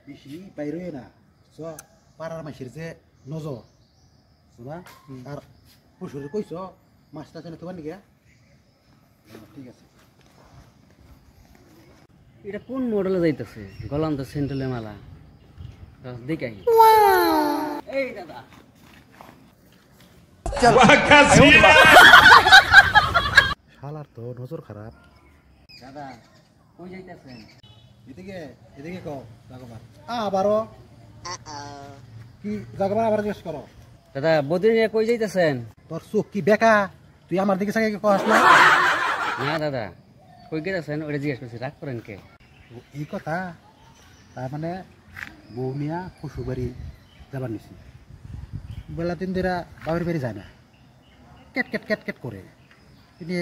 বেশি বাইরে না চ পাড়ার মাসের যে নজর শোনা আর পশুরে কইছ মাছটা চেনে তোমার নাকি ঠিক আছে এটা কোন মডেলে যাইতেছে গলাম তো সেন্ট্রালে মালা দেখাই এই দাদা শালার তো নজর খারাপ দাদা কই যাইতেছেন এদিকে এদিকে কও জাগবার আবারও কি জাগবার আবার জিজ্ঞেস করো দাদা বদ্রি নিয়ে কই যাইতেছেন তোর চোখ কি বেকা তুই আমার দিকে চাই কস না না দাদা কই গেছেন ওটা জিজ্ঞেস করছি রাগ করেন কে এই কথা তার মানে বউ মিয়া পশু বাড়ি যাবার নিছি বেলা তিন দিরা বাবার বাড়ি যায় না কেট কেট কেট কেট করে তিনি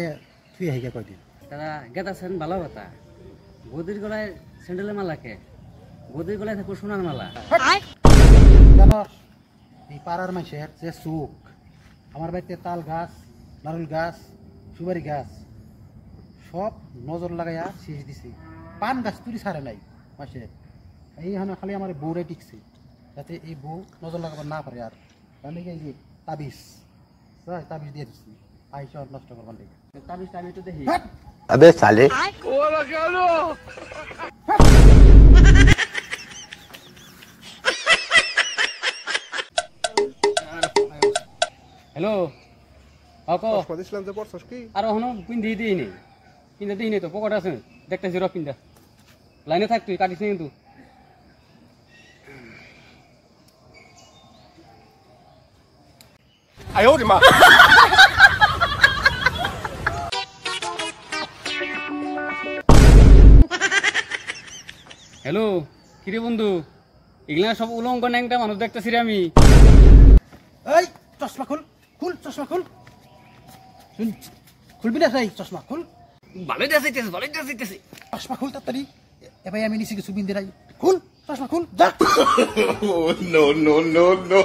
তুই আহি কয়দিন দাদা গেতাছেন ভালো কথা বদ্রির গলায় স্যান্ডেলের মালা কে বদ্রির গলায় থাকবো সোনার মালা জানো এই পাড়ার মানুষের যে সুখ আমার বাড়িতে তাল গাছ নারুল গাছ সুপারি গাছ সব নজর লাগাইয়া শেষ দিছি পান গাছ তুলি ছাড়ে নাই মাসে এইখানে খালি আমার বউরে টিকছে যাতে এই বউ নজর লাগাবার না পারে আর তাহলে এই যে তাবিজ তাবিজ দিয়ে দিচ্ছি আইসা নষ্ট করবার লেগে তাবিজটা আমি একটু দেখি अबे साले হ্যালো অক ইসলাম যে পড়ছস কি আর হনো পিন্ধি দিইনি পিন্ধা দিইনি তো পকেট আছে দেখতেছি র পিন্ধা লাইনে থাক তুই কাটিস কিন্তু আয় ওরে মা হ্যালো কিরে বন্ধু এগুলা সব উলঙ্গ ন্যাংটা মানুষ দেখতেছি রে আমি এই চশমা খুল খুল চশমা খুল শুন খুলবি না সেই চশমা খুল ভালোই যাইতেছে ভালোই যাইতেছে চশমা খুল তাড়াতাড়ি এবার আমি নিচে কিছু বিন্দে নাই খুল চশমা খুল যা no no no no